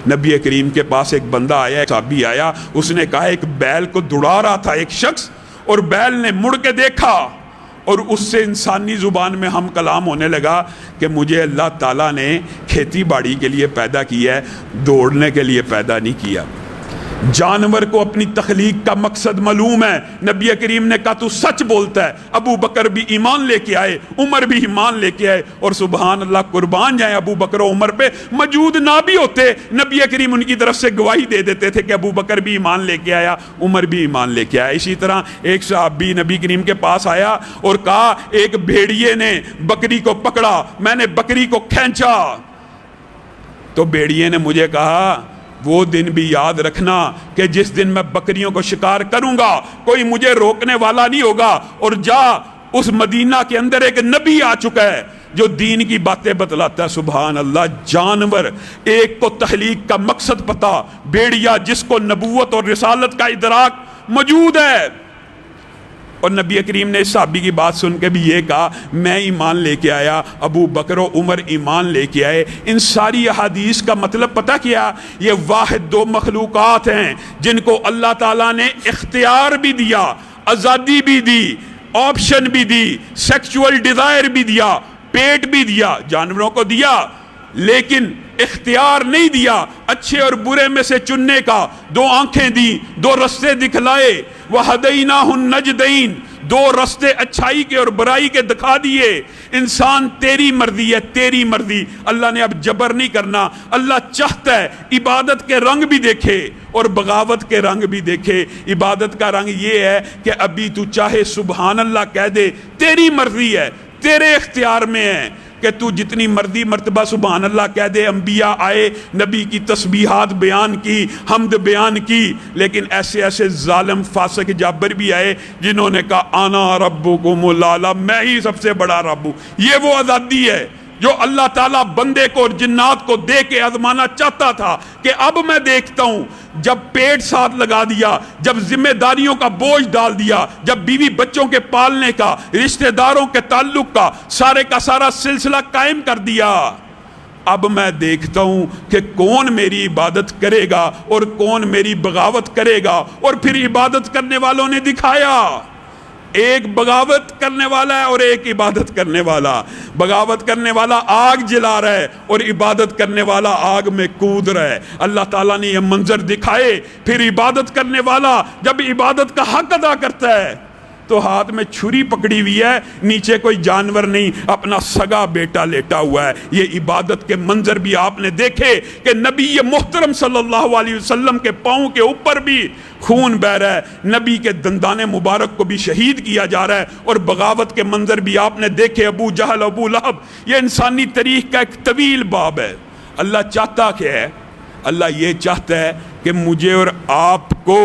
نبی کریم کے پاس ایک بندہ آیا، ایک صحابی آیا، اس نے کہا ایک بیل کو دوڑا رہا تھا ایک شخص، اور بیل نے مڑ کے دیکھا اور اس سے انسانی زبان میں ہم کلام ہونے لگا کہ مجھے اللہ تعالیٰ نے کھیتی باڑی کے لیے پیدا کیا ہے، دوڑنے کے لیے پیدا نہیں کیا۔ جانور کو اپنی تخلیق کا مقصد معلوم ہے۔ نبی کریم نے کہا تو سچ بولتا ہے۔ ابو بکر بھی ایمان لے کے آئے، عمر بھی ایمان لے کے آئے، اور سبحان اللہ قربان جائیں ابو بکر و عمر پہ موجود نہ بھی ہوتے، نبی کریم ان کی طرف سے گواہی دے دیتے تھے کہ ابو بکر بھی ایمان لے کے آیا، عمر بھی ایمان لے کے آیا۔ اسی طرح ایک صحابی نبی کریم کے پاس آیا اور کہا ایک بھیڑیے نے بکری کو پکڑا، میں نے بکری کو کھینچا، تو بھیڑیے نے مجھے کہا وہ دن بھی یاد رکھنا کہ جس دن میں بکریوں کو شکار کروں گا کوئی مجھے روکنے والا نہیں ہوگا، اور جا اس مدینہ کے اندر ایک نبی آ چکا ہے جو دین کی باتیں بتلاتا ہے۔ سبحان اللہ، جانور ایک کو تخلیق کا مقصد پتا، بھیڑیا جس کو نبوت اور رسالت کا ادراک موجود ہے۔ اور نبی کریم نے اس صحابی کی بات سن کے بھی یہ کہا میں ایمان لے کے آیا، ابو بکر و عمر ایمان لے کے آئے۔ ان ساری احادیث کا مطلب پتہ کیا؟ یہ واحد دو مخلوقات ہیں جن کو اللہ تعالیٰ نے اختیار بھی دیا، آزادی بھی دی، آپشن بھی دی، سیکچول ڈیزائر بھی دیا، پیٹ بھی دیا، جانوروں کو دیا، لیکن اختیار نہیں دیا اچھے اور برے میں سے چننے کا۔ دو آنکھیں دی، دو رستے دکھلائے، وَهَدَيْنَاهُ النَّجْدَيْنِ، دو رستے اچھائی کے اور برائی کے دکھا دیے۔ انسان تیری مرضی ہے، تیری مرضی، اللہ نے اب جبر نہیں کرنا۔ اللہ چاہتا ہے عبادت کے رنگ بھی دیکھے اور بغاوت کے رنگ بھی دیکھے۔ عبادت کا رنگ یہ ہے کہ ابھی تو چاہے سبحان اللہ کہہ دے، تیری مرضی ہے، تیرے اختیار میں ہے کہ تو جتنی مرضی مرتبہ سبحان اللہ کہہ دے۔ انبیاء آئے، نبی کی تسبیحات بیان کی، حمد بیان کی، لیکن ایسے ایسے ظالم فاسق جابر بھی آئے جنہوں نے کہا انا ربکم الاعلی، میں ہی سب سے بڑا رب ہوں۔ یہ وہ آزادی ہے جو اللہ تعالیٰ بندے کو اور جنات کو دے کے آزمانا چاہتا تھا کہ اب میں دیکھتا ہوں جب پیٹ ساتھ لگا دیا، جب ذمہ داریوں کا بوجھ ڈال دیا، جب بیوی بچوں کے پالنے کا، رشتہ داروں کے تعلق کا سارے کا سارا سلسلہ قائم کر دیا، اب میں دیکھتا ہوں کہ کون میری عبادت کرے گا اور کون میری بغاوت کرے گا۔ اور پھر عبادت کرنے والوں نے دکھایا، ایک بغاوت کرنے والا ہے اور ایک عبادت کرنے والا۔ بغاوت کرنے والا آگ جلا رہا ہے اور عبادت کرنے والا آگ میں کود رہا ہے۔ اللہ تعالیٰ نے یہ منظر دکھائے۔ پھر عبادت کرنے والا جب عبادت کا حق ادا کرتا ہے تو ہاتھ میں چھری پکڑی ہوئی ہے، نیچے کوئی جانور نہیں، اپنا سگا بیٹا لیٹا ہوا ہے۔ یہ عبادت کے منظر بھی آپ نے دیکھے کہ نبی محترم صلی اللہ علیہ وسلم کے پاؤں کے اوپر بھی خون بہ رہا ہے، نبی کے دندان مبارک کو بھی شہید کیا جا رہا ہے، اور بغاوت کے منظر بھی آپ نے دیکھے، ابو جہل، ابو لہب۔ یہ انسانی تاریخ کا ایک طویل باب ہے۔ اللہ چاہتا کیا ہے؟ اللہ یہ چاہتا ہے کہ مجھے اور آپ کو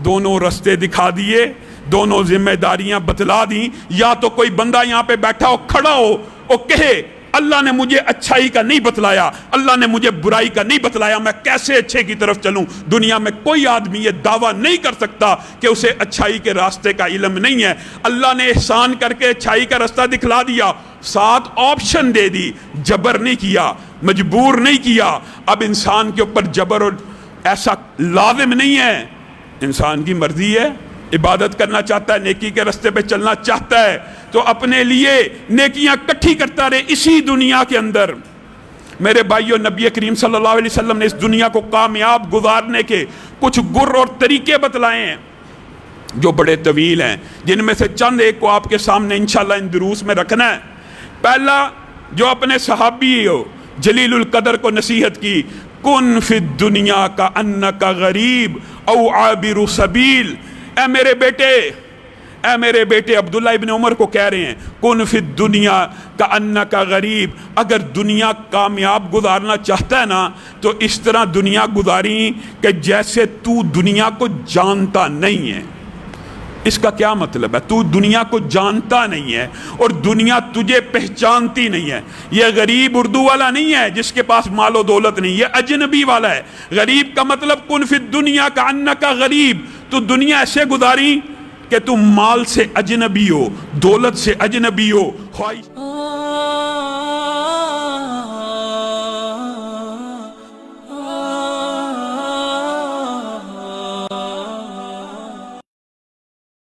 دونوں رستے دکھا دیے، دونوں ذمہ داریاں بتلا دیں۔ یا تو کوئی بندہ یہاں پہ بیٹھا ہو، کھڑا ہو اور کہے اللہ نے مجھے اچھائی کا نہیں بتلایا، اللہ نے مجھے برائی کا نہیں بتلایا، میں کیسے اچھے کی طرف چلوں؟ دنیا میں کوئی آدمی یہ دعویٰ نہیں کر سکتا کہ اسے اچھائی کے راستے کا علم نہیں ہے۔ اللہ نے احسان کر کے اچھائی کا راستہ دکھلا دیا، ساتھ آپشن دے دی، جبر نہیں کیا، مجبور نہیں کیا۔ اب انسان کے اوپر جبر اور ایسا لازم نہیں ہے، انسان کی مرضی ہے، عبادت کرنا چاہتا ہے، نیکی کے راستے پہ چلنا چاہتا ہے تو اپنے لیے نیکیاں کٹھی کرتا رہے اسی دنیا کے اندر۔ میرے بھائیو، نبی کریم صلی اللہ علیہ وسلم نے اس دنیا کو کامیاب گزارنے کے کچھ گر اور طریقے بتلائے ہیں جو بڑے طویل ہیں، جن میں سے چند ایک کو آپ کے سامنے انشاءاللہ ان دروس میں رکھنا ہے۔ پہلا، جو اپنے صحابی ہو جلیل القدر کو نصیحت کی، کن فی الدنیا کا انکا غریب او عابر سبیل۔ اے میرے بیٹے عبداللہ ابن عمر کو کہہ رہے ہیں، کن فی الدنیا کا انکا غریب، اگر دنیا کامیاب گزارنا چاہتا ہے نا تو اس طرح دنیا گزاری کہ جیسے تو دنیا کو جانتا نہیں ہے۔ اس کا کیا مطلب ہے؟ تو دنیا کو جانتا نہیں ہے اور دنیا تجھے پہچانتی نہیں ہے۔ یہ غریب اردو والا نہیں ہے جس کے پاس مال و دولت نہیں، یہ اجنبی والا ہے۔ غریب کا مطلب کن فی الدنیا کا انکا غریب، تو دنیا ایسے گزاری کہ تم مال سے اجنبی ہو، دولت سے اجنبی ہو، خواہش